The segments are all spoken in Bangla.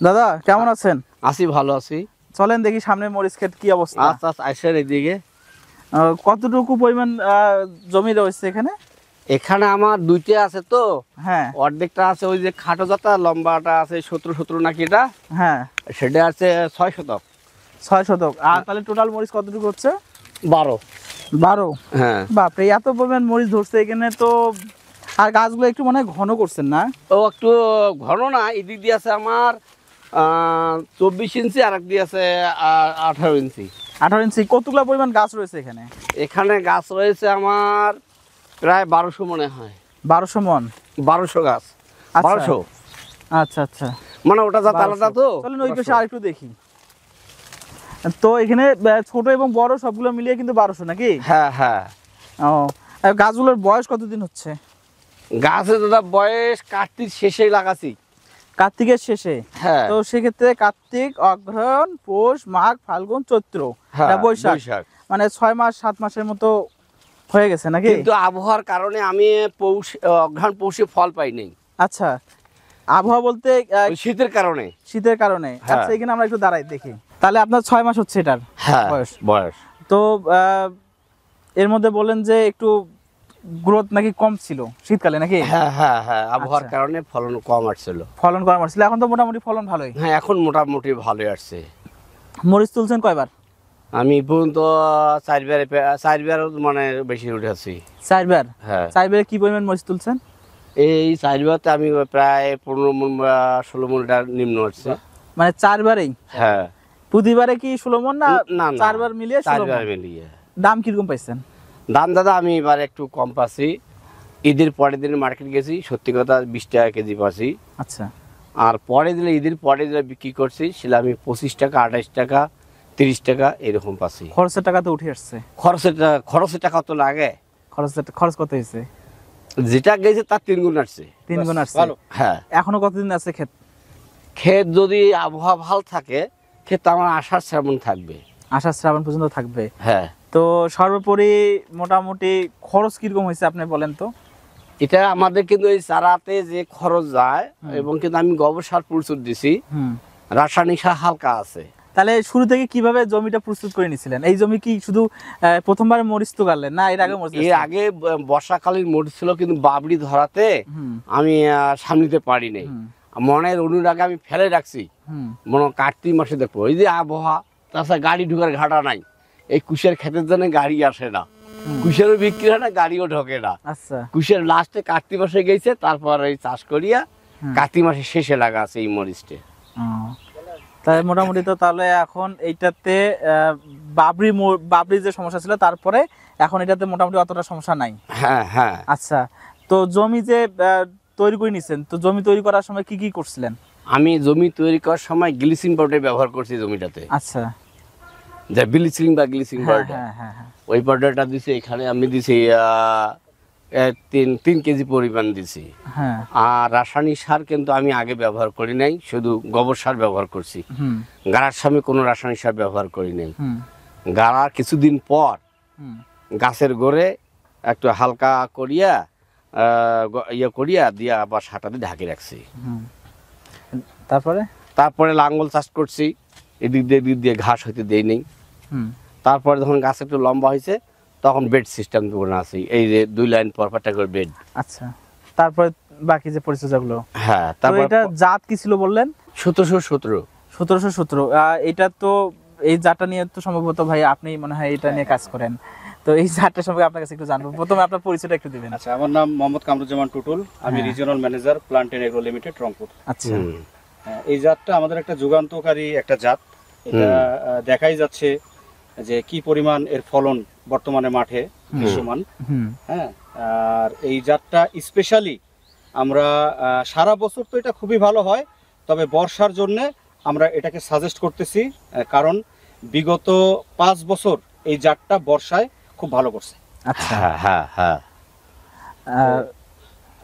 দাদা কেমন আছেন? আছি, ভালো আছি। চলেন দেখি সামনে মরিচ ক্ষেত কি অবস্থা। আচ্ছা আচ্ছা, আসেন এদিকে। কতটুকু পরিমাণ জমি রয়েছে এখানে? এখানে আমার দুইটা আছে তো। হ্যাঁ অর্ধেকটা আছে ওই যে খাটো জাতা, লম্বাটা আছে 17 নাকি এটা, হ্যাঁ, সেটা আছে 6 শতক। 6 শতক। আর তাহলে টোটাল মরিচ কতটুকু হচ্ছে? 12। 12? হ্যাঁ। বাপরে, এত পরিমাণ মরিচ ধরছে এখানে তো। আর গাছগুলো একটু মনে হয় ঘন করছেন না? ও একটু ঘন না, এদিক দিয়ে আছে আমার 24 ইঞ্চি, আর এক দিয়ে আছে 18 ইঞ্চি। 18 ইঞ্চি। কতগুলো পরিমাণ গাছ রয়েছে এখানে? এখানে গাছ রয়েছে আমার প্রায় 1200 মনে হয়। 1200 মন? 1200 গাছ। আচ্ছা 1200। আচ্ছা আচ্ছা, মানে ওটা যা আলাদা তো। চলেন ওই পাশে আরেকটু দেখি। তো এখানে ছোট এবং বড় সবগুলো মিলিয়ে কিন্তু 1200 নাকি? হ্যাঁ হ্যাঁ। ও, আর গাছগুলোর বয়স কতদিন হচ্ছে? গাছের দাদা বয়স কার্তিক শেষে লাগাছি। কার্তিকের শেষে? হ্যাঁ। তো সেক্ষেত্রে কার্তিক, অগ্রহায়ণ, পৌষ, মাঘ, ফাল্গুন, চৈত্র, হ্যাঁ, বৈশাখ, মানে 6 মাস 7 মাসের মতো হয়ে গেছে নাকি? কিন্তু আবহাওয়ার কারণে আমি অঘ্রাণ পৌষে ফল পাই নাই। আচ্ছা, আবহাওয়া বলতে ওই শীতের কারণে। শীতের কারণে? হ্যাঁ। আচ্ছা, এখানে আমরা একটু দাঁড়াই দেখি। তাহলে আপনার 6 মাস হচ্ছে এটার হ্যাঁ বয়স। তো এর মধ্যে বলেন যে একটু গ্রোথ নাকি কম ছিল শীতকালে নাকি? হ্যাঁ হ্যাঁ হ্যাঁ, আবহাওয়ার আচ্ছা। কারণে ফলন কম আসছিল। ফলন কম আসছিল, এখন তো মোটামুটি ফলন ভালোই। হ্যাঁ, এখন মোটামুটি ভালোই আসছে। মরিচ তুলছেন কয়বার? আমি পর্যন্ত 4বার মানে বেশি উঠেছি। 4বার? হ্যাঁ। 4বারে কি পরিমাণ মরিচ তুলছেন? এই 4বারতে আমি প্রায় 15 মণ বা 16 মণটার নিম্ন হচ্ছে। মানে 4বারেই? হ্যাঁ। প্রতিবারে কি 16 মণ না? না 4বার মিলিয়ে 16 4বার মণ? মিলিয়ে। দাম কিরকম পাইছেন? দাম দাদা আমি এবার একটু কম পাচ্ছি। ঈদের পরের দিন মার্কেট গেছি, সত্যি কথা 20 টাকা কেজি পাচ্ছি। আচ্ছা। আর ঈদের পরে দিলে বিক্রি করছি সেটা আমি 25 টাকা, 28 টাকা, 30 টাকা এরকম পাচ্ছি। খরচের টাকা তো উঠে আসছে। খরচের টাকা তো লাগে। খরচ কত হয়েছে? যেটা গেছে তার 3 গুণ আসছে। 3 গুণ আসছে? হ্যাঁ। এখনো কতদিন আছে ক্ষেত? ক্ষেত যদি আবহাওয়া ভালো থাকে, ক্ষেত আমার আষাঢ় শ্রাবণ থাকবে। আষাঢ় শ্রাবণ পর্যন্ত থাকবে? হ্যাঁ। তো সর্বোপরি মোটামুটি খরচ কিরকম হয়েছে আপনি বলেন তো? এটা আমাদের কিন্তু এই চারাতে যে খরচ যায়, এবং কিন্তু আমি গোবর সার প্রচুর দিছি, রাসায়নিক সার হালকা আছে। তাহলে শুরু থেকে কিভাবে জমিটা প্রস্তুত করে নিয়েছিলেন? এই জমি কি শুধু প্রথমবার মরিচ তো গাড়লেন না, এর আগে মরিচ? এর আগে বর্ষাকালীন মরিচ ছিল, কিন্তু বাবরি ধরাতে আমি সামলিতে পারি নাই। মনের অনুরাগে আমি ফেলে রাখছি, মনে কার্তিক মাসে দেখবো। এই যে আবহাওয়া, তাছাড়া গাড়ি ঢুকার ঘাটা নাই। এই কুশের ক্ষেতের জন্য গাড়ি আসে না, কুশেরও বিক্রি হয় না, গাড়িও ঢোকে না। আচ্ছা। কুশের লাস্টে কার্তিক মাসে গেছে, তারপর এই চাষ করিয়া কার্তিক মাসে শেষে লাগা আছে এই মরিচটা। তাই মোটামুটি তো তাহলে এখন এইটাতে বাবরি যে সমস্যা ছিল, তারপরে এখন এটাতে মোটামুটি অতটা সমস্যা নাই। হ্যাঁ হ্যাঁ। আচ্ছা, তো জমি যে তৈরি করে নিছেন, তো জমি তৈরি করার সময় কি কি করছিলেন? আমি জমি তৈরি করার সময় গ্লিসিন পাউডার ব্যবহার করছি জমিটাতে। আচ্ছা। যে ব্লিচিং বা গ্লিসিং পাউডার, ওই পাউডারটা দিছি এখানে আমি দিছি 3 কেজি পরিমাণ দিছি। হ্যাঁ। আর রাসায়নিক সার কিন্তু আমি আগে ব্যবহার করি নাই, শুধু গোবর সার ব্যবহার করছি। গাড়ার সময় কোনো রাসায়নিক সার ব্যবহার করি নাই। গাড়ার কিছুদিন পর গাছের গোড়ে একটু হালকা করিয়া করিয়া দিয়া আবার সারটাতে ঢাকি রাখছি। তারপরে লাঙ্গল চাষ করছি, এদিক দিয়ে ঘাস হইতে দেই নেই। তারপরে যখন গাছ একটু লম্বা হয়েছে, তখন বেড সিস্টেম আছে, এই যে 2 লাইন পর পরটা করে বেড। আচ্ছা, তারপরে বাকি যে পরিচর্যাগুলো। হ্যাঁ। তারপর এটা জাত কি ছিল বললেন? 1717। এটা তো এই জাতটা নিয়ে তো সম্ভবত ভাই আপনি মনে হয় এটা নিয়ে কাজ করেন, তো এই জাতটা সম্পর্কে আপনার কাছে একটু জানবো। প্রথমে আপনার পরিচয়টা একটু দিবেন। আচ্ছা, আমার নাম মোহাম্মদ কামরুজ্জামান টুটুল, আমি regional manager plantain agro limited, Rangpur. আচ্ছা। এই জাতটা আমাদের একটা যুগান্তকারী একটা জাত। এটা দেখাই যাচ্ছে যে কি পরিমাণ এর ফলন বর্তমানে মাঠে দৃশ্যমান। হ্যাঁ। আর এই জাতটা স্পেশালি আমরা সারা বছর তো এটা খুবই ভালো হয়, তবে বর্ষার জন্য আমরা এটাকে সাজেস্ট করতেছি, কারণ বিগত 5 বছর এই জাতটা বর্ষায় খুব ভালো করছে। আচ্ছা। হ্যাঁ হ্যাঁ।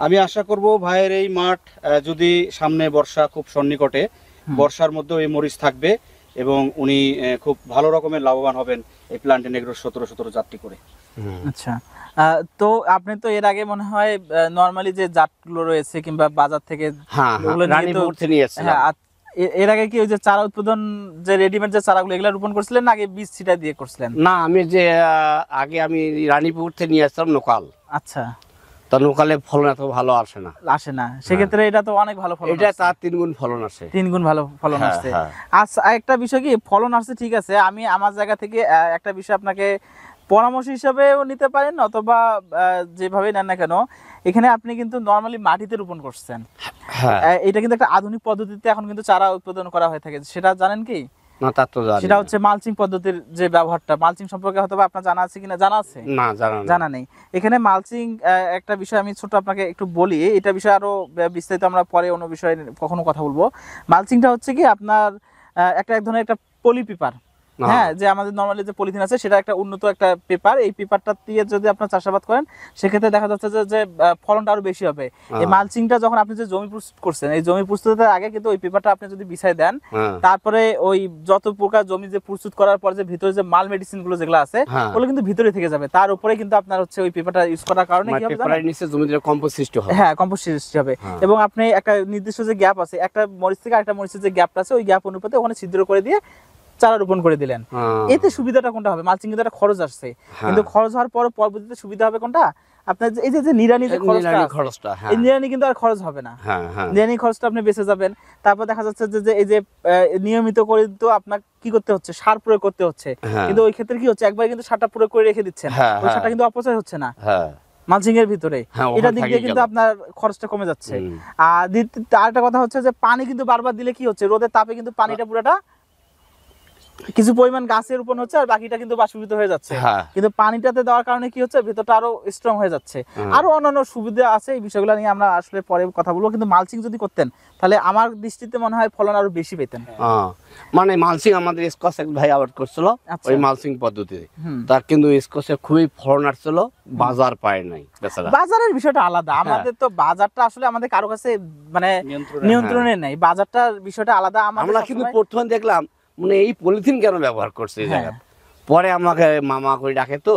আমি আশা করব ভাইয়ের এই মাঠ যদি সামনে বর্ষা খুব সন্নিকটে, বর্ষার মধ্যেও এই মরিচ থাকবে এবং উনি খুব ভালো রকমের লাভবান হবেন এই প্লান্টেন এগ্রো 1717 জাতটি করে। আচ্ছা, তো আপনি তো এর আগে মনে হয় নরমালি যে জাতগুলো রয়েছে কিংবা বাজার থেকে এর আগে কি ওই যে চারা উৎপাদন যে রেডিমেড যে চারাগুলো এগুলো রোপণ করছিলেন না আগে বীজ ছিটা দিয়ে করছিলেন? না, আমি যে আগে আমি রানীপুর থেকে নিয়ে আসতাম নোকাল, আচ্ছা, তা নোকালে ফলন এত ভালো আসে না। আসে না, সেক্ষেত্রে এটা তো অনেক ভালো ফলন এটা আসছে। তার 3 গুণ ফলন আসে। 3 গুণ ভালো ফলন হ্যাঁ, আসছে। হ্যাঁ। আচ্ছা, একটা বিষয় কি ফলন আসছে ঠিক আছে, আমি আমার জায়গা থেকে একটা বিষয় আপনাকে পরামর্শ হিসাবেও নিতে পারেন অথবা যেভাবে নেন না কেন, এখানে আপনি কিন্তু নরমালি মাটিতে রোপণ করছেন। হ্যাঁ, এটা কিন্তু একটা আধুনিক পদ্ধতিতে এখন কিন্তু চারা উৎপাদন করা হয়ে থাকে, সেটা জানেন কি? না তা তো জানি সেটা না। হচ্ছে মালচিং পদ্ধতির যে ব্যবহারটা, মালচিং সম্পর্কে হয়তো বা আপনার জানা আছে কিনা, জানা আছে? না, জানা না। জানা নেই। এখানে মালচিং একটা বিষয় আমি ছোট আপনাকে একটু বলি, এটা বিষয়ে আরো বিস্তারিত আমরা পরে অন্য বিষয়ে কখনো কথা বলবো। মালচিংটা হচ্ছে কি আপনার এক ধরনের একটা পলি পেপার, হ্যাঁ, যে আমাদের নরমালি যে পলিথিন আছে সেটা একটা উন্নত একটা পেপার। এই পেপারটা দিয়ে যদি আপনার চাষাবাদ করেন সেক্ষেত্রে দেখা যাচ্ছে যে ফলনটা আরো বেশি হবে। এই মালচিংটা যখন আপনি যে জমি প্রস্তুত করছেন, এই জমি প্রস্তুতের আগে কিন্তু ওই পেপারটা আপনি যদি বিছাই দেন, তারপরে ওই যত প্রকার জমি যে প্রস্তুত করার পর যে ভিতরে যে মাল মেডিসিন গুলো যেগুলো আছে ওগুলো কিন্তু ভিতরে থেকে যাবে, তার উপরে কিন্তু আপনার হচ্ছে ওই পেপারটা ইউজ করার কারণে কি হবে পেপারের নিচে জমিতে কম্পোস্ট সৃষ্টি হবে। হ্যাঁ, কম্পোস্ট সৃষ্টি হবে। এবং আপনি একটা নির্দিষ্ট যে গ্যাপ আছে, একটা মরিচ থেকে আরেকটা মরিচের যে গ্যাপটা আছে ওই গ্যাপ অনুপাতে ওখানে ছিদ্র করে দিয়ে চারা রোপণ করে দিলেন। এতে সুবিধাটা কোনটা হবে? মালচিং কিন্তু একটা খরচ আসছে, কিন্তু খরচ হওয়ার পর পরবর্তীতে সুবিধা হবে কোনটা? আপনার এই যে নিড়ানি যে খরচটা, এই নিড়ানি কিন্তু আর খরচ হবে না। নিড়ানি খরচটা আপনি বেঁচে যাবেন। তারপর দেখা যাচ্ছে যে এই যে নিয়মিত করে তো আপনার কি করতে হচ্ছে, সার প্রয়োগ করতে হচ্ছে, কিন্তু ওই ক্ষেত্রে কি হচ্ছে, একবার কিন্তু সারটা প্রয়োগ করে রেখে দিচ্ছেন, ওই সারটা কিন্তু অপচয় হচ্ছে না মালচিং এর ভিতরে। এটা দিক দিয়ে কিন্তু আপনার খরচটা কমে যাচ্ছে। আর আরেকটা কথা হচ্ছে যে পানি কিন্তু বারবার দিলে কি হচ্ছে, রোদের তাপে কিন্তু পানিটা পুরোটা কিছু পরিমাণ গাছের রোপণ হচ্ছে আর বাকিটা কিন্তু বাষ্পীভূত হয়ে যাচ্ছে, কিন্তু পানিটাতে দেওয়ার কারণে কি হচ্ছে, ভেতরটা আরো স্ট্রং হয়ে যাচ্ছে। আরো অন্যান্য সুবিধা আছে, এই বিষয়গুলো নিয়ে আমরা আসলে পরে কথা বলবো। কিন্তু মালচিং যদি করতেন তাহলে আমার দৃষ্টিতে মনে হয় ফলন আরো বেশি পেতেন। মানে মালচিং আমাদের স্কচ এক ভাই আবাদ করছিল ওই মালচিং পদ্ধতিতে, তার কিন্তু স্কচে খুবই ফলন আসছিল, বাজার পায় নাই বেচারা। বাজারের বিষয়টা আলাদা, আমাদের তো বাজারটা আসলে আমাদের কারো কাছে মানে নিয়ন্ত্রণে নেই, বাজারটার বিষয়টা আলাদা। আমরা কিন্তু প্রথমে দেখলাম মানে এই পলিথিন কেন ব্যবহার করছে এই জায়গায়, পরে আমাকে মামা করে ডাকে তো,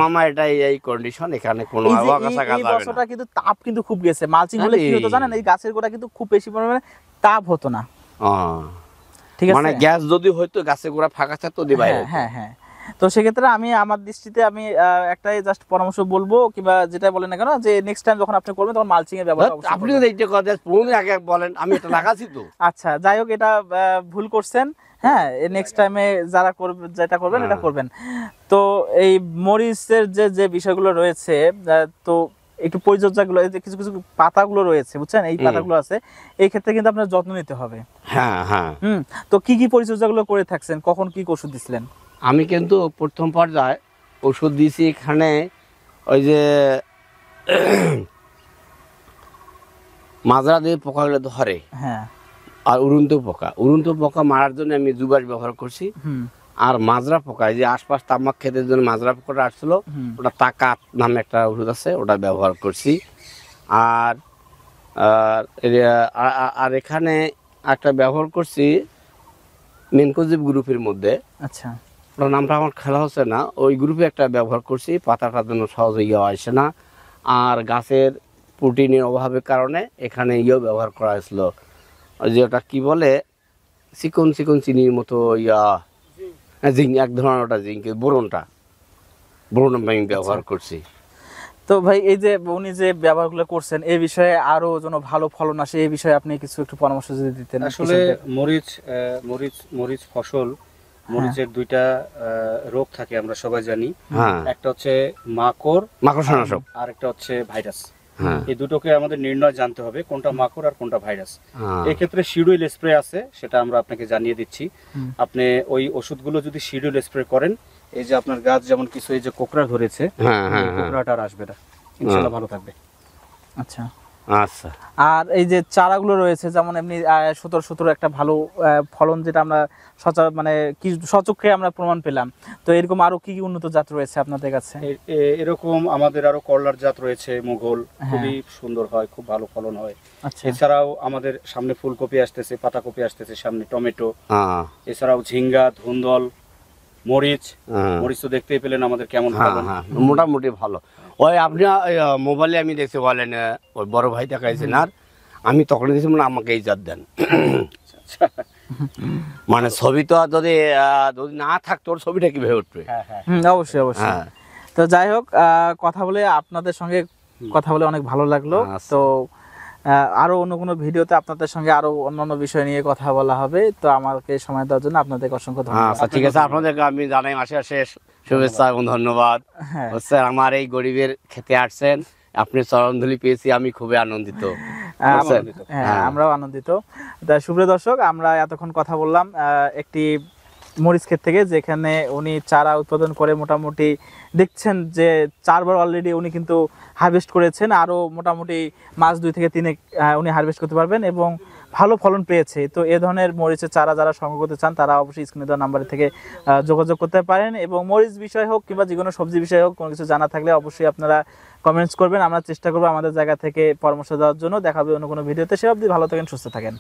মামা এটা এই কন্ডিশন, এখানে কোনো আগাছা গাছ হবে না। কিন্তু তাপ কিন্তু খুব গেছে, মালচিং হলে কি হতো জানেন, এই গাছের গোড়া কিন্তু খুব বেশি পরিমাণে তাপ হতো না। ঠিক আছে, মানে গ্যাস যদি হয়তো গাছের গোড়া ফাঁকা থাকতো দিবাই। হ্যাঁ হ্যাঁ। তো সেক্ষেত্রে আমি আমার দৃষ্টিতে আমি একটাই জাস্ট পরামর্শ বলবো, কিংবা যেটা বলেন না কেন, যে নেক্সট টাইম যখন আপনি করবেন তখন মালচিং এর ব্যবহার অবশ্যই আপনি তো এইটা কথা 15 দিন আগে বলেন, আমি এটা লাগাছি তো। আচ্ছা, যাই হোক, এটা ভুল করছেন। হ্যাঁ, নেক্সট টাইমে যারা করবেন যেটা করবেন এটা করবেন। তো এই মরিচের যে বিষয়গুলো রয়েছে, তো একটু পরিচর্যাগুলো, কিছু কিছু পাতাগুলো রয়েছে বুঝছেন, এই পাতাগুলো আছে, এই ক্ষেত্রে কিন্তু আপনার যত্ন নিতে হবে। হ্যাঁ হ্যাঁ। তো কি কি পরিচর্যাগুলো করে থাকছেন, কখন কি ওষুধ দিছিলেন? আমি কিন্তু প্রথম পর্যায়ে ওষুধ দিয়েছি এখানে ওই যে মাজরা দিয়ে পোকাগুলো ধরে, হ্যাঁ, আর উড়ন্ত পোকা মারার জন্য আমি জুবাস ব্যবহার করছি। আর মাজরা পোকা, এই যে আশপাশ তামাক ক্ষেতের জন্য মাজরা পোকাটা আসছিল, ওটা তাকাত নামে একটা ওষুধ আছে, ওটা ব্যবহার করছি। আর আর এখানে একটা ব্যবহার করছি মেনকোজিব গ্রুপের মধ্যে, আচ্ছা, ওটার নামটা আমার খেলা হচ্ছে না, ওই গ্রুপে একটা ব্যবহার করছি, পাতাটার জন্য সহজে আসে না। আর গাছের প্রোটিনের অভাবের কারণে এখানে ব্যবহার করা হয়েছিল, যে ওটা কি বলে, চিকন চিকন চিনির মতো জিঙ্ক, এক ধরনের ওটা জিঙ্ক, বোরন আমি ব্যবহার করছি। তো ভাই, এই যে উনি যে ব্যবহারগুলো করছেন এই বিষয়ে আরো যেন ভালো ফলন আসে, এই বিষয়ে আপনি কিছু একটু পরামর্শ যদি দিতেন। আসলে মরিচ ফসল, মরিচের দুইটা রোগ থাকে আমরা সবাই জানি, একটা হচ্ছে মাকড় আর একটা হচ্ছে ভাইরাস। এই দুটোকে আমাদের নির্ণয় জানতে হবে কোনটা মাকড় আর কোনটা ভাইরাস। এই ক্ষেত্রে শিডিউল স্প্রে আছে, সেটা আমরা আপনাকে জানিয়ে দিচ্ছি। আপনি ওই ওষুধগুলো যদি শিডিউল স্প্রে করেন, এই যে আপনার গাছ যেমন কিছু এই যে কোকড়া ধরেছে, কোকড়াটা আর আসবে না, ইনশাআল্লাহ ভালো থাকবে। আচ্ছা আচ্ছা। আর এই যে চারাগুলো রয়েছে, যেমন এমনি 17 একটা ভালো ফলন, যেটা আমরা মানে কি সচক্ষে আমরা প্রমাণ পেলাম, তো এরকম আরো কি উন্নত জাত রয়েছে আপনাদের কাছে? এরকম আমাদের আরো করলার জাত রয়েছে, মুঘল, খুবই সুন্দর হয়, খুব ভালো ফলন হয়। এছাড়াও আমাদের সামনে ফুলকপি আসতেছে, পাতাকপি আসতেছে, সামনে টমেটো, এছাড়াও ঝিঙ্গা, ধুন্দল, মরিচ তো দেখতেই পেলেন আমাদের কেমন ফলন। মোটামুটি ভালো। ওই আপনি মোবাইলে আমি দেখতে বলেন ওই বড় ভাই দেখাইছেন, আর আমি তখন দিয়েছি মানে আমাকে এই জাত দেন। আচ্ছা মানে ছবি তো আর যদি যদি না থাকতো ওর ছবিটা কিভাবে উঠবে? হ্যাঁ হ্যাঁ অবশ্যই অবশ্যই। হ্যাঁ তো যাই হোক, কথা বলে আপনাদের সঙ্গে কথা বলে অনেক ভালো লাগলো। আচ্ছা। তো আরো অন্য কোনো ভিডিওতে আপনাদের সঙ্গে আরো অন্যান্য বিষয় নিয়ে কথা বলা হবে। তো আমাকে সময় দেওয়ার জন্য আপনাদেরকে অসংখ্য ধন্যবাদ। আচ্ছা ঠিক আছে, আপনাদেরকে আমি জানাই শেষ শুভেচ্ছা এবং ধন্যবাদ। হ্যাঁ। হচ্ছে আমার এই গরিবের খেতে আসছেন, আপনি চরণধুলি পেয়েছি, আমি খুবই আনন্দিত। বুঝছেন? হ্যাঁ, হ্যাঁ। আমরাও আনন্দিত। তা সুপ্রিয় দর্শক, আমরা এতক্ষণ কথা বললাম একটি মরিচ ক্ষেত থেকে, যেখানে উনি চারা উৎপাদন করে মোটামুটি দেখছেন যে 4 বার অলরেডি উনি কিন্তু হারভেস্ট করেছেন। আরও মোটামুটি মাস 2 থেকে 3 উনি হারভেস্ট করতে পারবেন এবং ভালো ফলন পেয়েছে। তো এ ধরনের মরিচের চারা যারা সংগ্রহ করতে চান তারা অবশ্যই স্ক্রিনে দেওয়া নাম্বার থেকে যোগাযোগ করতে পারেন। এবং মরিচ বিষয় হোক কিংবা যে কোনো সবজি বিষয় হোক, কোনো কিছু জানা থাকলে অবশ্যই আপনারা কমেন্টস করবেন। আমরা চেষ্টা করবো আমাদের জায়গা থেকে পরামর্শ দেওয়ার জন্য। দেখা হবে অন্য কোনো ভিডিওতে। সে অবধি ভালো থাকেন, সুস্থ থাকেন।